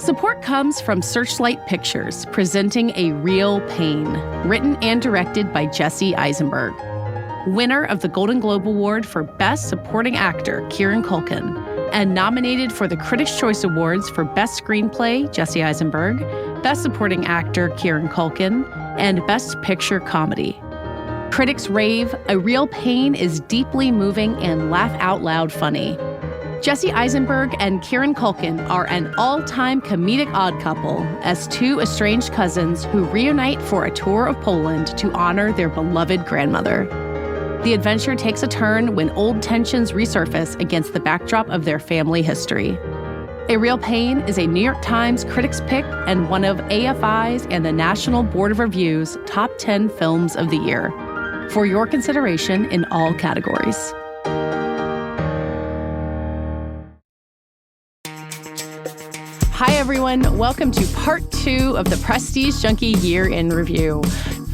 Support comes from Searchlight Pictures, presenting A Real Pain, written and directed by Jesse Eisenberg. Winner of the Golden Globe Award for Best Supporting Actor, Kieran Culkin, and nominated for the Critics' Choice Awards for Best Screenplay, Jesse Eisenberg, Best Supporting Actor, Kieran Culkin, and Best Picture Comedy. Critics rave, A Real Pain is deeply moving and laugh-out-loud funny. Jesse Eisenberg and Kieran Culkin are an all-time comedic odd couple as two estranged cousins who reunite for a tour of Poland to honor their beloved grandmother. The adventure takes a turn when old tensions resurface against the backdrop of their family history. A Real Pain is a New York Times Critics' Pick and one of AFI's and the National Board of Review's top 10 films of the year. For your consideration in all categories. Hi, everyone. Welcome to part 2 of the Prestige Junkie Year in Review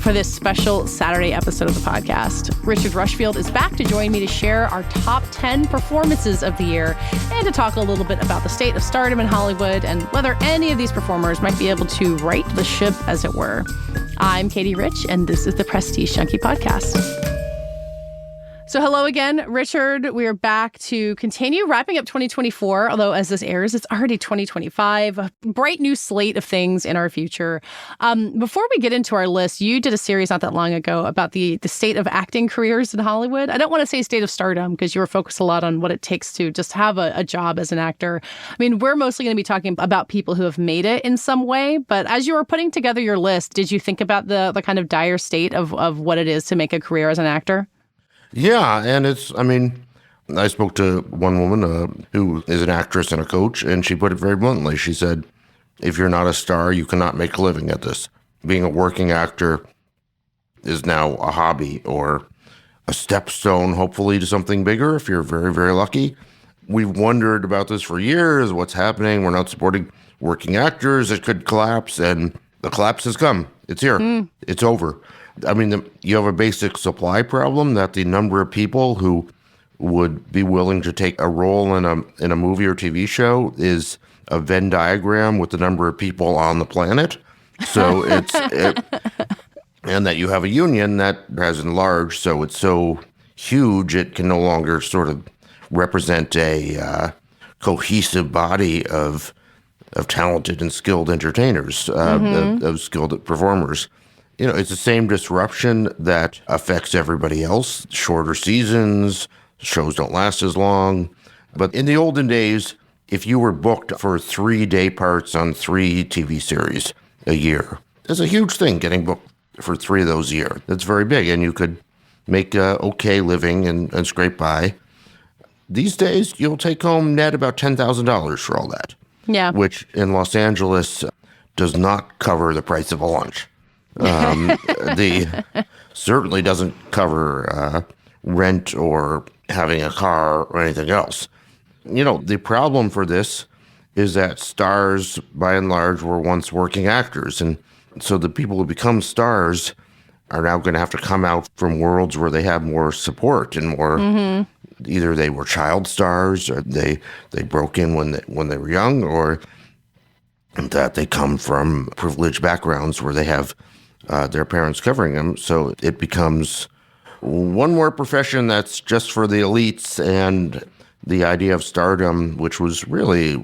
for this special Saturday episode of the podcast. Richard Rushfield is back to join me to share our top 10 performances of the year and to talk a little bit about the state of stardom in Hollywood and whether any of these performers might be able to right the ship, as it were. I'm Katey Rich, and this is the Prestige Junkie Podcast. So hello again, Richard. We are back to continue wrapping up 2024, although as this airs, it's already 2025, a bright new slate of things in our future. Before we get into our list, you did a series not that long ago about the state of acting careers in Hollywood. I don't want to say state of stardom because you were focused a lot on what it takes to just have a job as an actor. I mean, we're mostly going to be talking about people who have made it in some way, but as you were putting together your list, did you think about the kind of dire state of what it is to make a career as an actor? Yeah, and I spoke to one woman who is an actress and a coach, and she put it very bluntly. She said, if you're not a star, you cannot make a living at this. Being a working actor is now a hobby or a stepstone, hopefully, to something bigger if you're very, very lucky. We've wondered about this for years. What's happening? We're not supporting working actors. It could collapse, and the collapse has come. It's here. It's over. I mean, you have a basic supply problem that the number of people who would be willing to take a role in a movie or TV show is a Venn diagram with the number of people on the planet. So and that you have a union that has enlarged, so it's so huge it can no longer sort of represent a cohesive body of talented and skilled entertainers, of skilled performers. You know, it's the same disruption that affects everybody else. Shorter seasons, shows don't last as long. But in the olden days, if you were booked for 3-day parts on 3 TV series a year, it's a huge thing getting booked for 3 of those a year. That's very big, and you could make a okay living and scrape by. These days, you'll take home net about $10,000 for all that. Yeah. Which in Los Angeles does not cover the price of a lunch. Certainly doesn't cover rent or having a car or anything else. You know, the problem for this is that stars, by and large, were once working actors. And so the people who become stars are now going to have to come out from worlds where they have more support and more, either they were child stars or they broke in when they were young, or that they come from privileged backgrounds where they have their parents covering them. So it becomes one more profession that's just for the elites, and the idea of stardom, which was really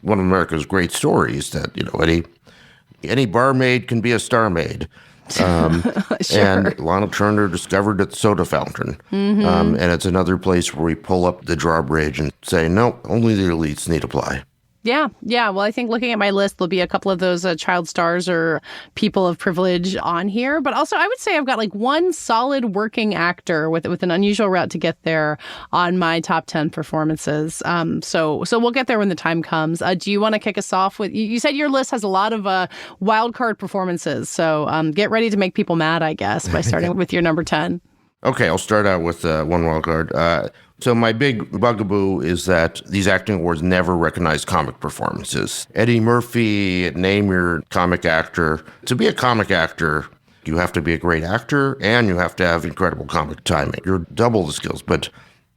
one of America's great stories, that, you know, any barmaid can be a star maid. Sure. And Lana Turner discovered at the soda fountain. And it's another place where we pull up the drawbridge and say, no, only the elites need apply. Yeah. Well, I think looking at my list, there'll be a couple of those child stars or people of privilege on here. But also, I would say I've got like one solid working actor with an unusual route to get there on my top 10 performances. So we'll get there when the time comes. Do you want to kick us off with? You said your list has a lot of wild card performances. So get ready to make people mad, I guess, by starting with your number 10. Okay, I'll start out with one wild card. So my big bugaboo is that these acting awards never recognize comic performances. Eddie Murphy, name your comic actor. To be a comic actor, you have to be a great actor and you have to have incredible comic timing. You're double the skills, but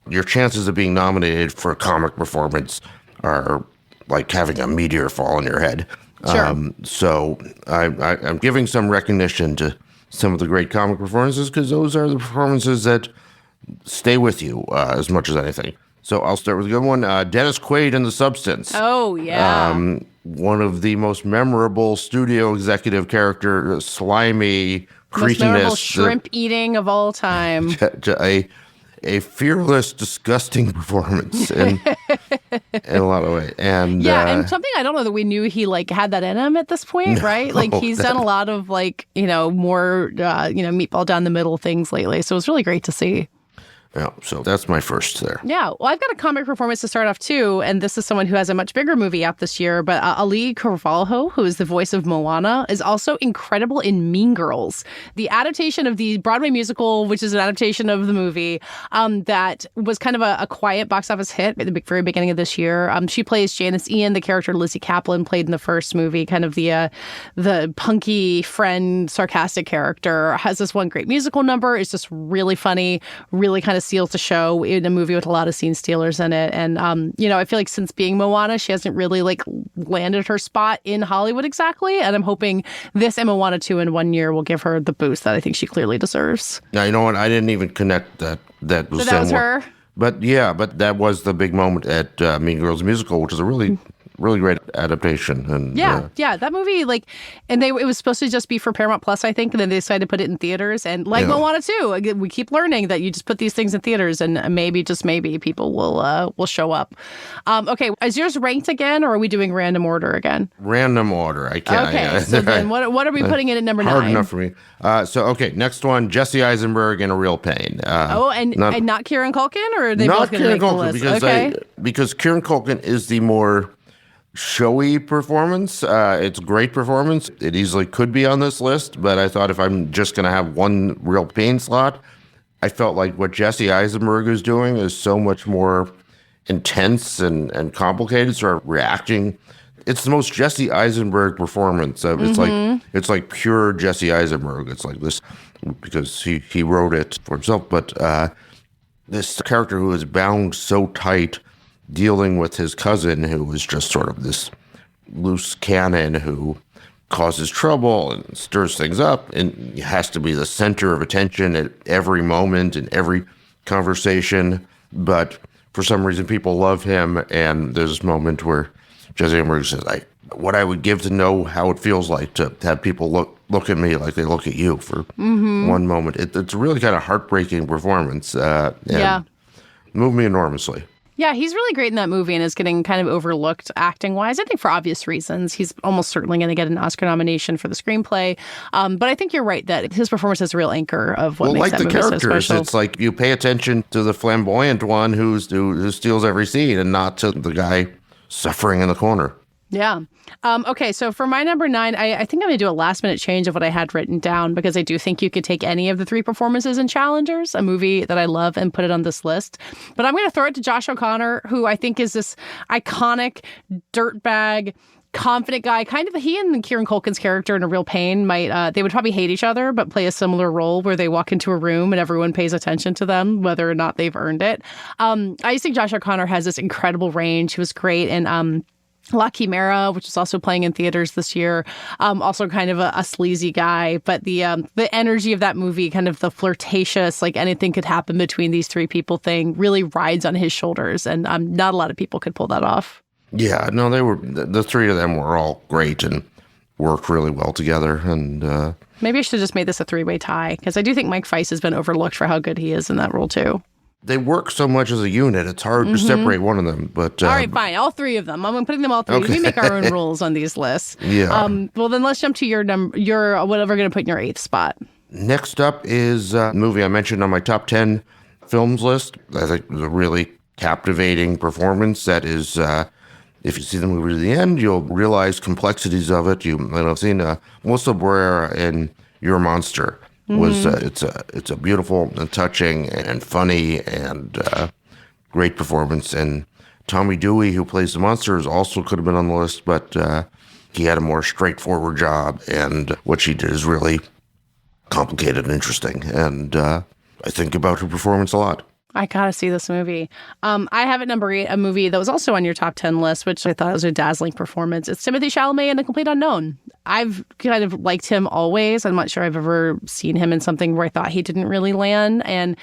your chances of being nominated for a comic performance are like having a meteor fall on your head. Sure. So I'm giving some recognition to some of the great comic performances because those are the performances that stay with you as much as anything. So I'll start with a good one. Dennis Quaid in The Substance. Oh, yeah. One of the most memorable studio executive character, slimy Most memorable creatiness. shrimp eating of all time. A fearless, disgusting performance in a lot of ways. And and something I don't know that we knew he like had that in him at this point, right? Like he's done a lot of like, more, meatball down the middle things lately. So it was really great to see. Yeah, so that's my first there. Yeah, well, I've got a comic performance to start off too, and this is someone who has a much bigger movie out this year, but Ali Carvalho, who is the voice of Moana, is also incredible in Mean Girls, the adaptation of the Broadway musical, which is an adaptation of the movie that was kind of a quiet box office hit at the very beginning of this year. She plays Janice Ian, the character Lizzie Kaplan played in the first movie, kind of the punky friend, sarcastic character, has this one great musical number. It's just really funny, really kind of steals the show in a movie with a lot of scene stealers in it. And, I feel like since being Moana, she hasn't really like landed her spot in Hollywood exactly. And I'm hoping this and Moana 2 in 1 year will give her the boost that I think she clearly deserves. Now, you know what? I didn't even connect that was, so that was her. But that was the big moment at Mean Girls musical, which is a really great adaptation. And that movie, and it was supposed to just be for Paramount Plus, I think, and then they decided to put it in theaters. And Moana too, we keep learning that you just put these things in theaters, and maybe, just maybe, people will show up. Okay, is yours ranked again, or are we doing random order again? Random order. I can't. Okay, so then what are we putting in at number 9? Hard enough for me. Next one, Jesse Eisenberg in A Real Pain. And not Kieran Culkin, or are they both going to make the list? Because Kieran Culkin is the more showy performance. It's a great performance. It easily could be on this list, but I thought if I'm just going to have one Real Pain slot, I felt like what Jesse Eisenberg is doing is so much more intense and complicated, sort of reacting. It's the most Jesse Eisenberg performance. It's like pure Jesse Eisenberg. It's like this because he wrote it for himself, but this character who is bound so tight, dealing with his cousin, who was just sort of this loose cannon who causes trouble and stirs things up, and he has to be the center of attention at every moment in every conversation. But for some reason, people love him, and there's this moment where Jesse Eisenberg says, what I would give to know how it feels like to have people look at me like they look at you for one moment. It's a really kind of heartbreaking performance. And moved me enormously. Yeah, he's really great in that movie and is getting kind of overlooked acting-wise, I think for obvious reasons. He's almost certainly going to get an Oscar nomination for the screenplay. But I think you're right that his performance is a real anchor of what makes that movie so special. Like the characters, it's like you pay attention to the flamboyant one who steals every scene and not to the guy suffering in the corner. Yeah. Okay, so for my number 9, I think I'm going to do a last-minute change of what I had written down because I do think you could take any of the 3 performances in Challengers, a movie that I love, and put it on this list. But I'm going to throw it to Josh O'Connor, who I think is this iconic dirtbag, confident guy. Kind of he and Kieran Culkin's character in A Real Pain they would probably hate each other, but play a similar role where they walk into a room and everyone pays attention to them, whether or not they've earned it. I just think Josh O'Connor has this incredible range. He was great in La Chimera, which is also playing in theaters this year. Also kind of a sleazy guy, but the energy of that movie, kind of the flirtatious, like anything could happen between these 3 people thing, really rides on his shoulders, and not a lot of people could pull that off. Yeah, no, the 3 of them were all great and worked really well together. And maybe I should have just made this a 3-way tie, because I do think Mike Fice has been overlooked for how good he is in that role too. They work so much as a unit, it's hard to separate one of them. But all right, fine. All 3 of them. I'm putting them all 3. Okay. We make our own rules on these lists. Yeah. Well, then let's jump to your whatever we're going to put in your 8th spot. Next up is a movie I mentioned on my top 10 films list. I think it was a really captivating performance that is, if you see the movie to the end, you'll realize complexities of it. You might have seen Melissa Barrera in Your Monster. It's a beautiful and touching and funny and great performance. And Tommy Dewey, who plays the monsters, also could have been on the list, but he had a more straightforward job, and what she did is really complicated and interesting. And I think about her performance a lot. I gotta see this movie. I have at number 8 a movie that was also on your top 10 list, which I thought was a dazzling performance. It's Timothée Chalamet in A Complete Unknown. I've kind of liked him always. I'm not sure I've ever seen him in something where I thought he didn't really land. And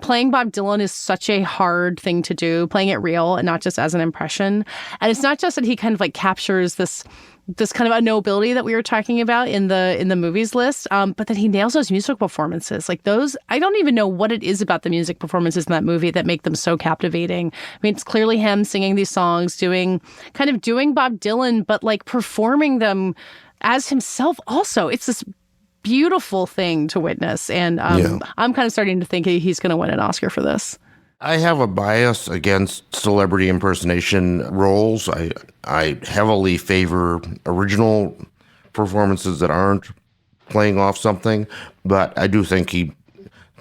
playing Bob Dylan is such a hard thing to do, playing it real and not just as an impression. And it's not just that he kind of like captures this kind of unknowability that we were talking about in the movies list, but that he nails those musical performances. Like those, I don't even know what it is about the music performances in that movie that make them so captivating. I mean, it's clearly him singing these songs, doing Bob Dylan, but like performing them as himself also. It's this beautiful thing to witness. And I'm kind of starting to think he's going to win an Oscar for this. I have a bias against celebrity impersonation roles. I heavily favor original performances that aren't playing off something, but I do think he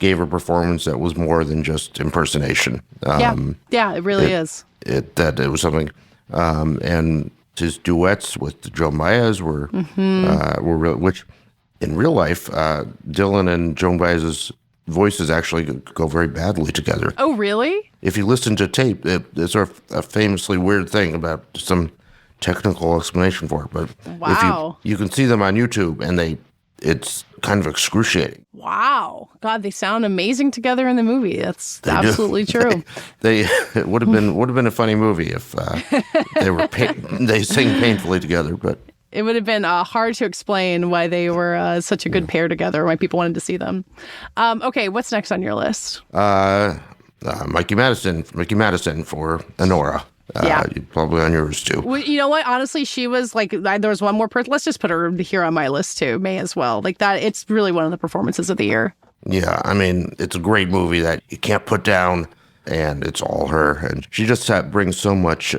gave a performance that was more than just impersonation. It really is. It was something, and his duets with Joan Baez were real, which in real life, Dylan and Joan Baez's voices actually go very badly together. Oh, really? If you listen to tape, it's sort of a famously weird thing about some technical explanation for it. But wow. If you can see them on YouTube, and it's kind of excruciating. Wow. God, they sound amazing together in the movie. That's absolutely true. It would have been a funny movie if they sing painfully together, but it would have been hard to explain why they were such a good pair together, why people wanted to see them. Okay, what's next on your list? Mikey Madison for Honora. Probably on yours too. Well, you know what? Honestly, she was like, there was one more person. Let's just put her here on my list too. May as well. Like that. It's really one of the performances of the year. Yeah, I mean, it's a great movie that you can't put down, and it's all her. And she just brings so much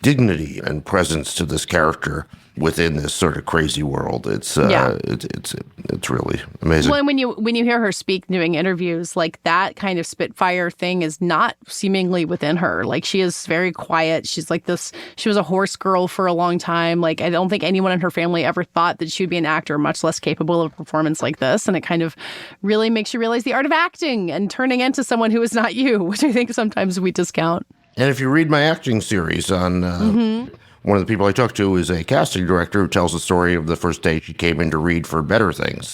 dignity and presence to this character within this sort of crazy world. It's really amazing. Well, and when you hear her speak doing interviews, like that kind of Spitfire thing is not seemingly within her. Like she is very quiet. She's like this. She was a horse girl for a long time. Like I don't think anyone in her family ever thought that she would be an actor, much less capable of a performance like this. And it kind of really makes you realize the art of acting and turning into someone who is not you, which I think sometimes we discount. And if you read my acting series on. One of the people I talked to is a casting director who tells the story of the first day she came in to read for Better Things.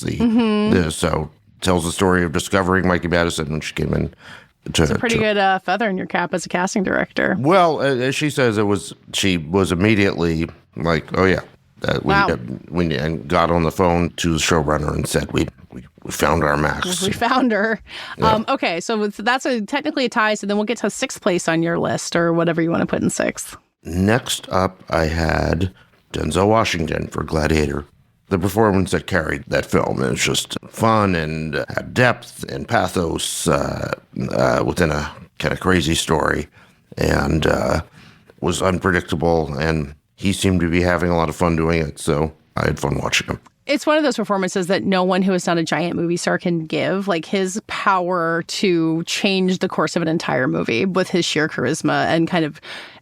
So tells the story of discovering Mikey Madison when she came in. It's a pretty good feather in your cap as a casting director. Well, as she says, she was immediately like, oh yeah. We got on the phone to the showrunner and said, we found our Max. We found her. Yeah. Okay, so that's technically a tie, so then we'll get to 6th place on your list or whatever you want to put in 6th. Next up, I had Denzel Washington for Gladiator. The performance that carried that film is just fun and had depth and pathos within a kind of crazy story, and was unpredictable, and he seemed to be having a lot of fun doing it, so I had fun watching him. It's one of those performances that no one who is not a giant movie star can give. Like his power to change the course of an entire movie with his sheer charisma and kind of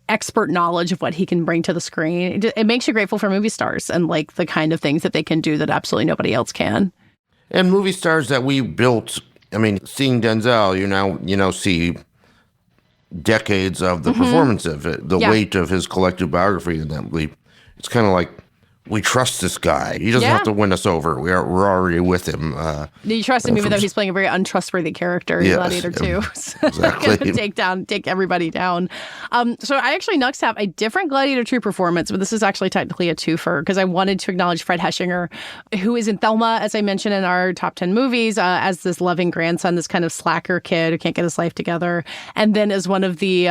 expert knowledge of what he can bring to the screen. It makes you grateful for movie stars and like the kind of things that they can do that absolutely nobody else can. And movie stars that we built. I mean, seeing Denzel, you now see decades of the performance of it, the weight of his collective biography, and that it's kind of like we trust this guy. He doesn't have to win us over. We're already with him. You trust him even though he's playing a very untrustworthy character in Gladiator 2. Exactly. take everybody down. So I actually next have a different Gladiator 2 performance, but this is actually technically a twofer because I wanted to acknowledge Fred Heshinger, who is in Thelma, as I mentioned in our top 10 movies, as this loving grandson, this kind of slacker kid who can't get his life together. And then as one of the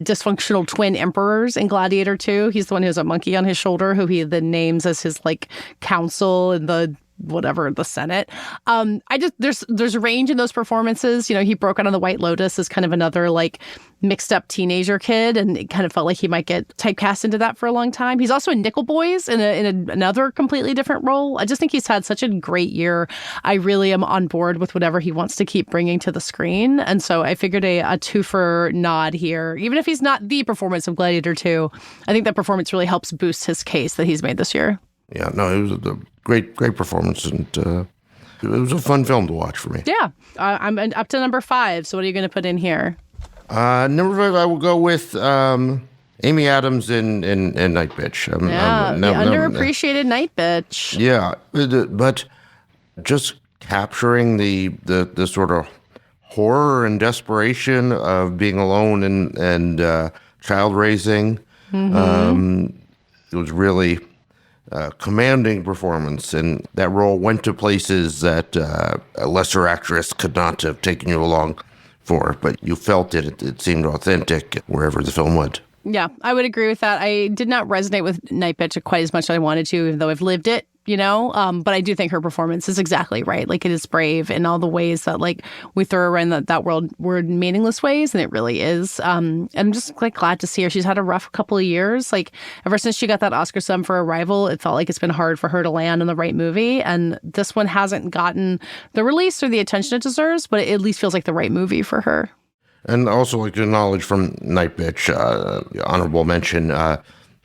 dysfunctional twin emperors in Gladiator 2. He's the one who has a monkey on his shoulder, who he then names as his like counsel in the Senate. There's a range in those performances. He broke out on The White Lotus as kind of another like mixed up teenager kid, and it kind of felt like he might get typecast into that for a long time. He's also in Nickel Boys in another completely different role. I just think he's had such a great year. I really am on board with whatever he wants to keep bringing to the screen, and so I figured a twofer nod here. Even if he's not the performance of Gladiator 2, I think that performance really helps boost his case that he's made this year. Yeah, no, it was a great performance, and it was a fun film to watch for me. Yeah. I'm up to number 5. So what are you going to put in here? Number 5, I will go with Amy Adams in Night Bitch. The underappreciated Night Bitch. Yeah, but just capturing the sort of horror and desperation of being alone and child raising. It was really a commanding performance, and that role went to places that a lesser actress could not have taken you along for, but you felt it. It seemed authentic wherever the film went. Yeah, I would agree with that. I did not resonate with Night Bitch quite as much as I wanted to, even though I've lived it, but I do think her performance is exactly right. Like, it is brave in all the ways that, like, we throw around that word meaningless ways, and it really is. I'm just, like, glad to see her. She's had a rough couple of years. Like, ever since she got that Oscar sum for Arrival, it felt like it's been hard for her to land in the right movie, and this one hasn't gotten the release or the attention it deserves, but it at least feels like the right movie for her. And also, like, to acknowledge from Night Bitch, honorable mention,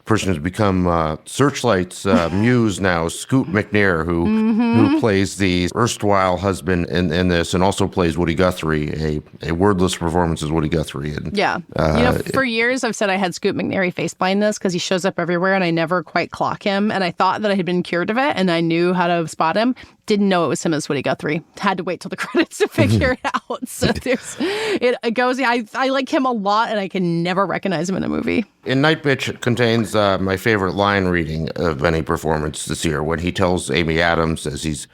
person who's become Searchlight's muse now, Scoot McNair, who plays the erstwhile husband in this, and also plays Woody Guthrie, a wordless performance as Woody Guthrie. And, for years I've said I had Scoot McNairy face blindness because he shows up everywhere and I never quite clock him. And I thought that I had been cured of it and I knew how to spot him. Didn't know it was him as Woody Guthrie. Had to wait till the credits to figure it out. So it goes. I like him a lot, and I can never recognize him in a movie. In Night Bitch, it contains my favorite line reading of any performance this year, when he tells Amy Adams as he's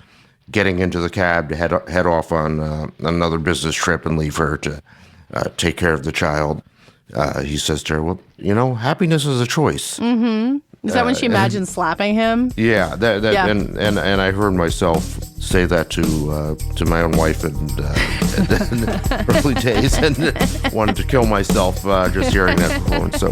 getting into the cab to head off on another business trip and leave her to take care of the child. He says to her, "Well, happiness is a choice." Mm-hmm. Is that when she imagines slapping him? Yeah, and I heard myself say that to my own wife in early days, and wanted to kill myself just hearing that performance. So.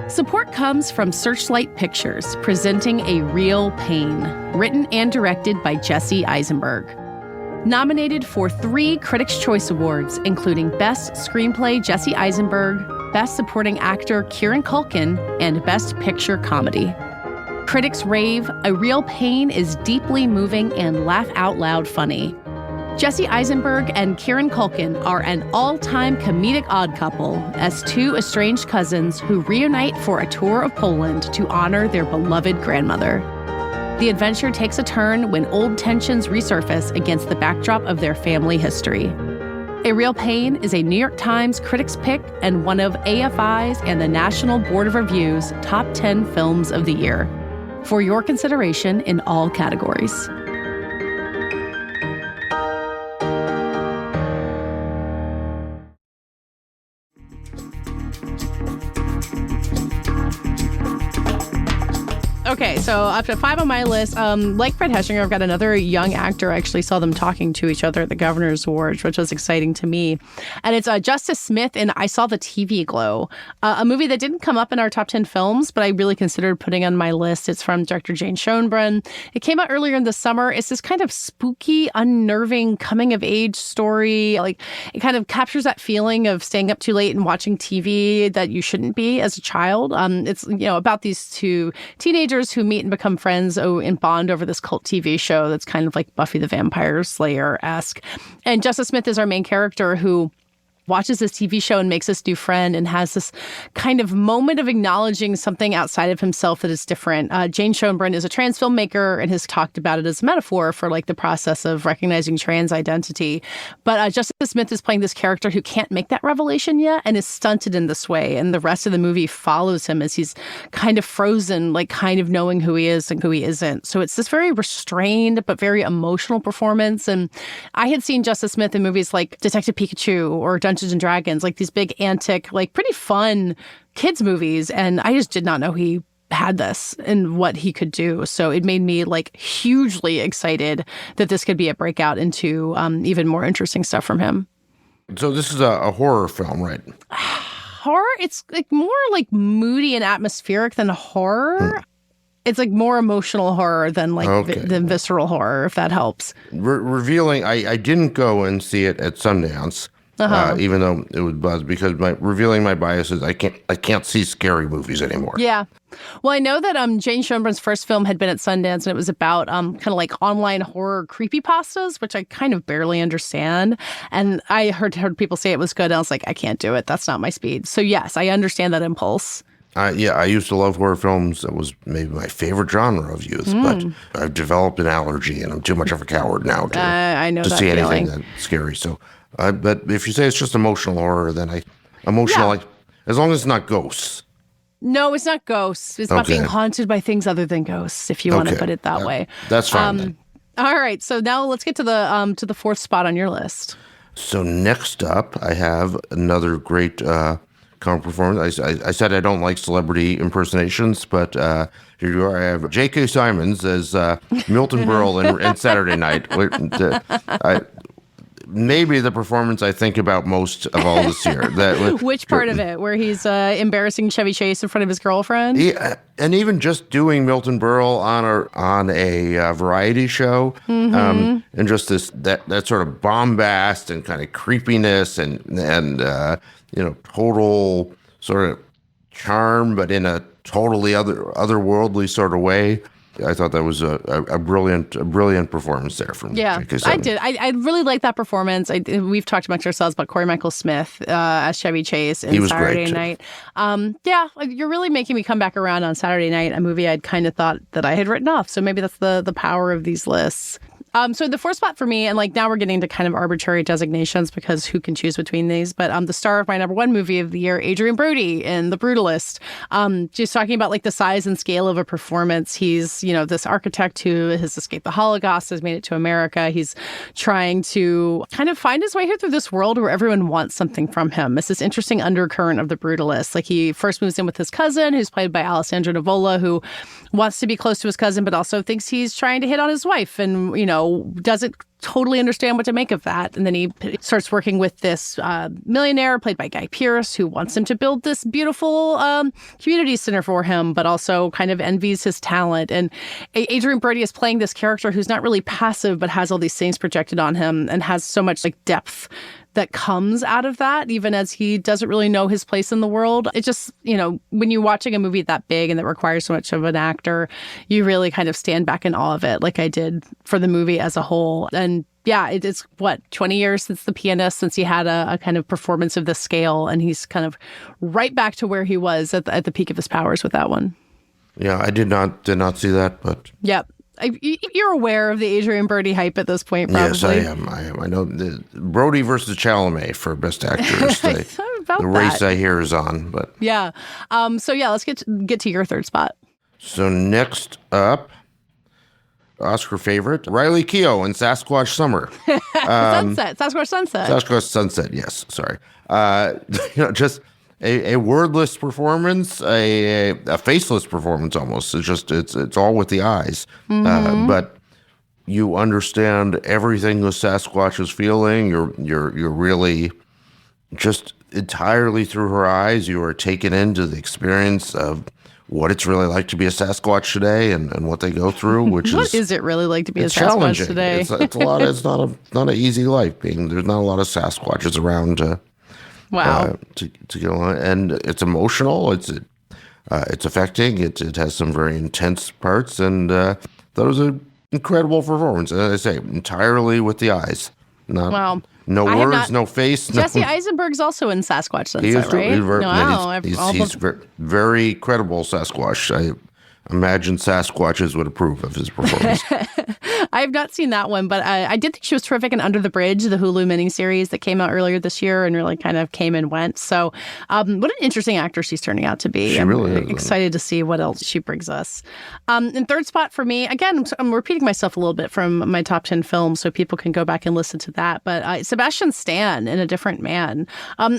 Support comes from Searchlight Pictures, presenting A Real Pain, written and directed by Jesse Eisenberg. Nominated for 3 Critics' Choice Awards, including Best Screenplay Jesse Eisenberg, Best Supporting Actor Kieran Culkin, and Best Picture Comedy. Critics rave, A Real Pain is deeply moving and laugh-out-loud funny. Jesse Eisenberg and Kieran Culkin are an all-time comedic odd couple as 2 estranged cousins who reunite for a tour of Poland to honor their beloved grandmother. The adventure takes a turn when old tensions resurface against the backdrop of their family history. A Real Pain is a New York Times Critics' Pick and one of AFI's and the National Board of Review's top 10 films of the year. For your consideration in all categories. Okay, so up to 5 on my list. Like Fred Heshinger, I've got another young actor. I actually saw them talking to each other at the Governor's Awards, which was exciting to me. And it's Justice Smith in I Saw the TV Glow, a movie that didn't come up in our top 10 films, but I really considered putting on my list. It's from director Jane Schoenbrunn. It came out earlier in the summer. It's this kind of spooky, unnerving coming-of-age story. Like, it kind of captures that feeling of staying up too late and watching TV that you shouldn't be as a child. It's about these 2 teenagers who meet and become friends and bond over this cult TV show that's kind of like Buffy the Vampire Slayer-esque. And Justice Smith is our main character who watches this TV show and makes this new friend and has this kind of moment of acknowledging something outside of himself that is different. Jane Schoenbrunn is a trans filmmaker and has talked about it as a metaphor for like the process of recognizing trans identity. But Justice Smith is playing this character who can't make that revelation yet and is stunted in this way. And the rest of the movie follows him as he's kind of frozen, like kind of knowing who he is and who he isn't. So it's this very restrained but very emotional performance. And I had seen Justice Smith in movies like Detective Pikachu or Dungeons and Dragons, like these big antic, like pretty fun kids movies. And I just did not know he had this and what he could do. So it made me like hugely excited that this could be a breakout into even more interesting stuff from him. So this is a horror film, right? Horror? It's like more like moody and atmospheric than horror. It's like more emotional horror than like than visceral horror, if that helps. Revealing, I didn't go and see it at Sundance. even though it was buzz, because revealing my biases, I can't see scary movies anymore. Yeah. Well, I know that Jane Schoenbrun's first film had been at Sundance, and it was about kind of like online horror creepypastas, which I kind of barely understand. And I heard people say it was good, and I was like, I can't do it. That's not my speed. So yes, I understand that impulse. I used to love horror films. That was maybe my favorite genre of youth, but I've developed an allergy, and I'm too much of a coward now I know to that see feeling. anything that's scary. So, but if you say it's just emotional horror, then like, as long as it's not ghosts. No, it's not ghosts. It's about being haunted by things other than ghosts, if you want to put it that way. That's fine. Then. All right. So now let's get to the fourth spot on your list. So next up, I have another great comic performance. I said I don't like celebrity impersonations, but here you are. I have J.K. Simmons as Milton Berle in Saturday Night. Maybe the performance I think about most of all this year. Which part of it? Where he's embarrassing Chevy Chase in front of his girlfriend? Yeah, and even just doing Milton Berle on a variety show, and just that sort of bombast and kind of creepiness and total sort of charm, but in a totally otherworldly sort of way. I thought that was a brilliant performance there from J.K. Simmons. I did. I really liked that performance. We've talked amongst ourselves about Corey Michael Smith as Chevy Chase in Saturday Night. You're really making me come back around on Saturday Night, a movie I'd kind of thought that I had written off. So maybe that's the power of these lists. So the fourth spot for me, and like now we're getting to kind of arbitrary designations because who can choose between these, but the star of my number one movie of the year, Adrien Brody in The Brutalist, just talking about like the size and scale of a performance. He's, this architect who has escaped the Holocaust, has made it to America. He's trying to kind of find his way here through this world where everyone wants something from him. It's this interesting undercurrent of The Brutalist. Like he first moves in with his cousin, who's played by Alessandro Nivola, who wants to be close to his cousin, but also thinks he's trying to hit on his wife and, doesn't totally understand what to make of that. And then he starts working with this millionaire played by Guy Pearce, who wants him to build this beautiful community center for him, but also kind of envies his talent. And Adrien Brody is playing this character who's not really passive, but has all these things projected on him and has so much like depth that comes out of that, even as he doesn't really know his place in the world. It just, when you're watching a movie that big and that requires so much of an actor, you really kind of stand back in awe of it, like I did for the movie as a whole. And yeah, it's 20 years since The Pianist, since he had a kind of performance of this scale, and he's kind of right back to where he was at the peak of his powers with that one. Yeah, I did not see that, but yep. You're aware of the Adrien Brody hype at this point, probably. Yes, I am. I know Brody versus Chalamet for Best Actors. The race I hear is on, but yeah. Let's get to your third spot. So next up, Oscar favorite Riley Keough in Sasquatch Summer. Sasquatch Sunset. Sasquatch Sunset. Yes, sorry. Just. A wordless performance, a faceless performance almost. It's all with the eyes. But you understand everything the Sasquatch is feeling. You're really just entirely through her eyes. You are taken into the experience of what it's really like to be a Sasquatch today and what they go through, which what is it really like to be a Sasquatch challenging today? It's a lot. It's not an easy life. There's not a lot of Sasquatches around. Wow. To get on, and it's emotional. It's affecting. It has some very intense parts, and that was an incredible performance. And as I say, entirely with the eyes. No words, no face. Jesse Eisenberg's also in Sasquatch Sunset, right? He's very credible Sasquatch. I imagine Sasquatches would approve of his performance. I have not seen that one, but I did think she was terrific in Under the Bridge, the Hulu miniseries that came out earlier this year and really kind of came and went. So what an interesting actor she's turning out to be. I'm really excited to see what else she brings us. In third spot for me, again, I'm repeating myself a little bit from my top 10 films, so people can go back and listen to that. But Sebastian Stan in A Different Man.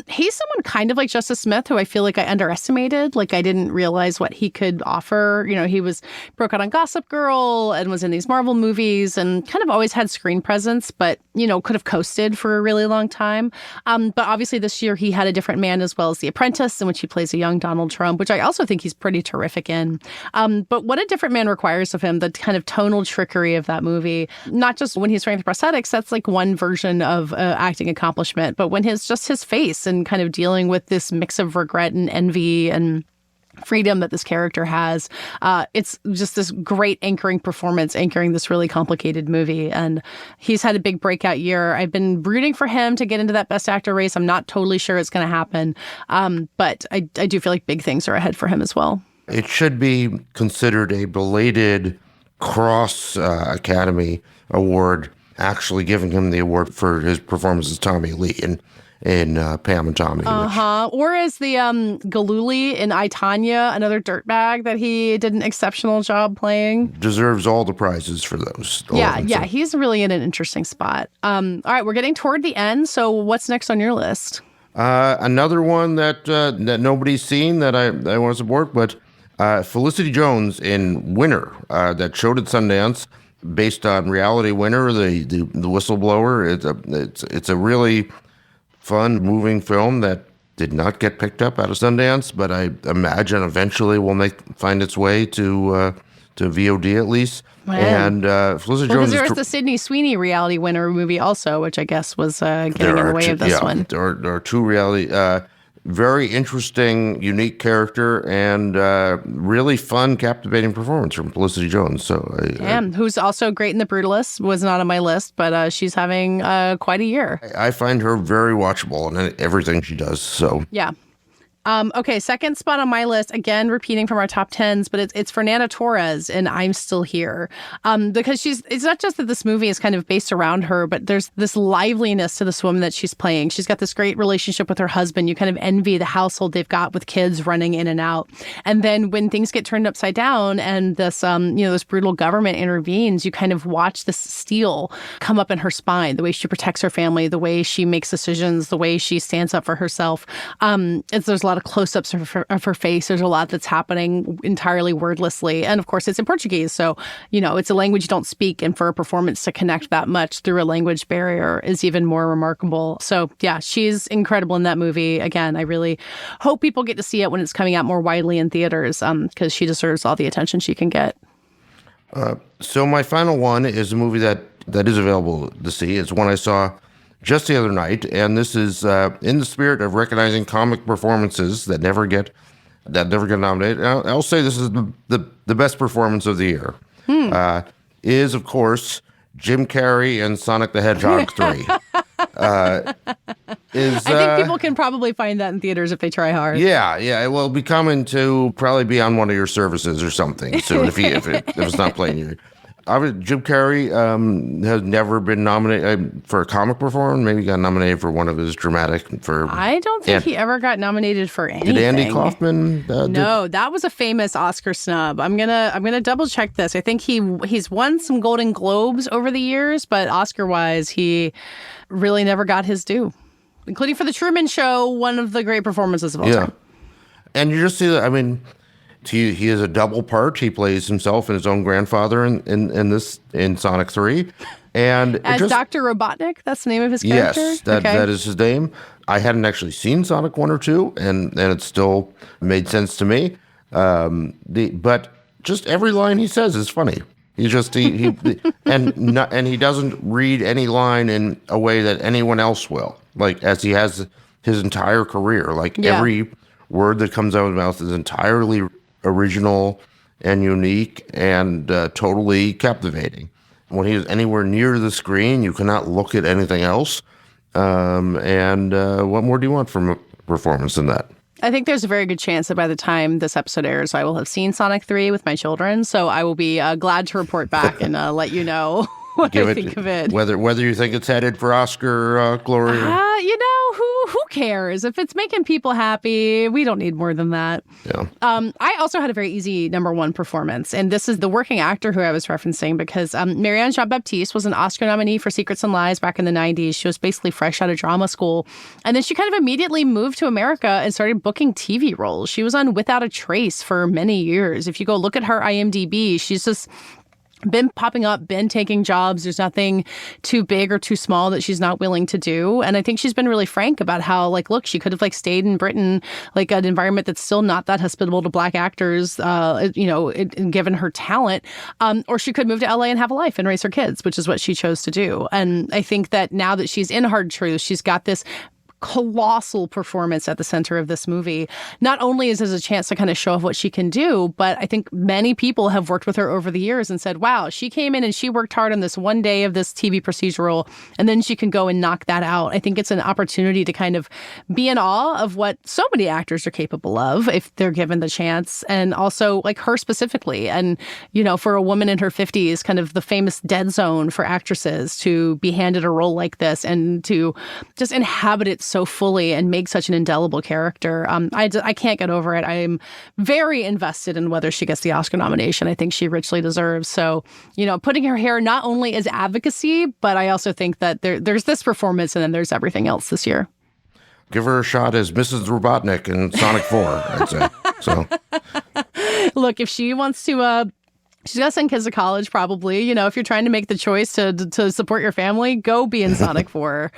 He's someone kind of like Justice Smith, who I feel like I underestimated. Like I didn't realize what he could offer, he broke out on Gossip Girl and was in these Marvel movies and kind of always had screen presence, but, could have coasted for a really long time. But obviously this year he had A Different Man as well as The Apprentice, in which he plays a young Donald Trump, which I also think he's pretty terrific in. But what A Different Man requires of him, the kind of tonal trickery of that movie, not just when he's wearing the prosthetics, that's like one version of acting accomplishment, but when his face and kind of dealing with this mix of regret and envy and freedom that this character has. It's just this great anchoring performance, anchoring this really complicated movie. And he's had a big breakout year. I've been rooting for him to get into that Best Actor race. I'm not totally sure it's going to happen. But I do feel like big things are ahead for him as well. It should be considered a belated cross Academy Award, actually giving him the award for his performance as Tommy Lee in Pam and Tommy. Or as the Galooly in I, Tonya, another dirtbag that he did an exceptional job playing. Deserves all the prizes for those. Yeah, he's really in an interesting spot. All right, we're getting toward the end, so what's next on your list? Another one that nobody's seen that I want to support, but Felicity Jones in Winner, that showed at Sundance, based on Reality Winner, the whistleblower. It's a really fun, moving film that did not get picked up out of Sundance, but I imagine eventually will find its way to VOD at least. And Felicity Jones. Because there's the Sydney Sweeney Reality Winner movie also, which I guess was getting in the way of this one. There are two reality. Very interesting, unique character, and really fun, captivating performance from Felicity Jones. So, who's also great in The Brutalist, was not on my list, but she's having quite a year. I find her very watchable in everything she does. So yeah. Okay, second spot on my list, again, repeating from our top 10s, but it's Fernanda Torres in I'm Still Here. Because it's not just that this movie is kind of based around her, but there's this liveliness to this woman that she's playing. She's got this great relationship with her husband. You kind of envy the household they've got with kids running in and out. And then when things get turned upside down and this, this brutal government intervenes, you kind of watch this steel come up in her spine, the way she protects her family, the way she makes decisions, the way she stands up for herself. There's a lot of close-ups of her face. There's a lot that's happening entirely wordlessly. And of course, it's in Portuguese. So, it's a language you don't speak. And for a performance to connect that much through a language barrier is even more remarkable. So, yeah, she's incredible in that movie. Again, I really hope people get to see it when it's coming out more widely in theaters because she deserves all the attention she can get. So my final one is a movie that is available to see. It's one I saw just the other night, and this is in the spirit of recognizing comic performances that never get nominated. I'll say this is the best performance of the year. Is of course Jim Carrey in Sonic the Hedgehog 3. I think people can probably find that in theaters if they try hard. Yeah. It will be coming to probably be on one of your services or something soon if it's not playing you. Jim Carrey has never been nominated for a comic performance. Maybe got nominated for one of his dramatic. I don't think he ever got nominated for anything. Did Andy Kaufman? No, that was a famous Oscar snub. I'm gonna double check this. I think he's won some Golden Globes over the years, but Oscar-wise, he really never got his due, including for The Truman Show, one of the great performances of all time. And you just see that. I mean, he is a double part. He plays himself and his own grandfather in Sonic 3. And as Dr. Robotnik, that's the name of his character? Yes, that is his name. I hadn't actually seen Sonic 1 or 2, and it still made sense to me. But just every line he says is funny. He doesn't read any line in a way that anyone else will. Like, as he has his entire career, every word that comes out of his mouth is entirely original and unique and totally captivating. When he is anywhere near the screen, you cannot look at anything else. And what more do you want from a performance than that? I think there's a very good chance that by the time this episode airs, I will have seen Sonic 3 with my children. So I will be glad to report back and let you know what I think of it. Whether you think it's headed for Oscar glory. Who cares? If it's making people happy, we don't need more than that. Yeah. I also had a very easy number one performance, and this is the working actor who I was referencing because Marianne Jean-Baptiste was an Oscar nominee for Secrets and Lies back in the 90s. She was basically fresh out of drama school, and then she kind of immediately moved to America and started booking TV roles. She was on Without a Trace for many years. If you go look at her IMDb, she's just been popping up, been taking jobs. There's nothing too big or too small that she's not willing to do. And I think she's been really frank about how, look, she could have stayed in Britain, an environment that's still not that hospitable to Black actors, given her talent. Or she could move to LA and have a life and raise her kids, which is what she chose to do. And I think that now that she's in Hard Truth, she's got this colossal performance at the center of this movie. Not only is this a chance to kind of show off what she can do, but I think many people have worked with her over the years and said, wow, she came in and she worked hard on this one day of this TV procedural, and then she can go and knock that out. I think it's an opportunity to kind of be in awe of what so many actors are capable of if they're given the chance, and also her specifically. And, for a woman in her 50s, kind of the famous dead zone for actresses to be handed a role like this and to just inhabit it so fully and make such an indelible character. I can't get over it. I am very invested in whether she gets the Oscar nomination. I think she richly deserves. So, putting her here not only as advocacy, but I also think that there's this performance and then there's everything else this year. Give her a shot as Mrs. Robotnik in Sonic 4, I'd say. So, look, if she wants to she's got to send kids to college, probably. If you're trying to make the choice to support your family, go be in Sonic 4.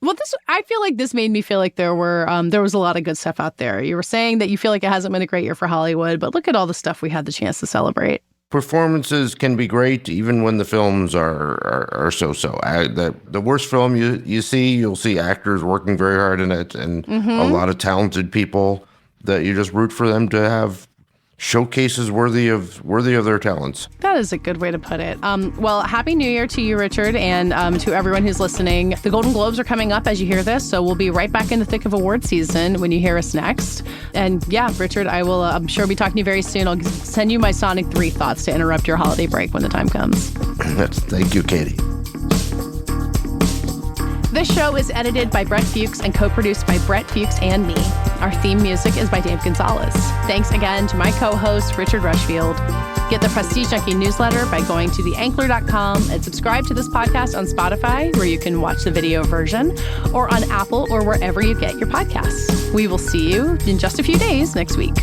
Well, I feel like this made me feel like there was a lot of good stuff out there. You were saying that you feel like it hasn't been a great year for Hollywood, but look at all the stuff we had the chance to celebrate. Performances can be great even when the films are so-so. The worst film you see, you'll see actors working very hard in it and a lot of talented people that you just root for them to have showcases worthy of their talents. That is a good way to put it. Well, Happy New Year to you, Richard, and to everyone who's listening. The Golden Globes are coming up as you hear this, so we'll be right back in the thick of award season when you hear us next. And yeah, Richard, I will, I'm sure, be talking to you very soon. I'll send you my Sonic 3 thoughts to interrupt your holiday break when the time comes. Thank you, Katey. This show is edited by Brett Fuchs and co-produced by Brett Fuchs and me. Our theme music is by Dave Gonzalez. Thanks again to my co-host, Richard Rushfield. Get the Prestige Junkie newsletter by going to theankler.com and subscribe to this podcast on Spotify, where you can watch the video version, or on Apple or wherever you get your podcasts. We will see you in just a few days next week.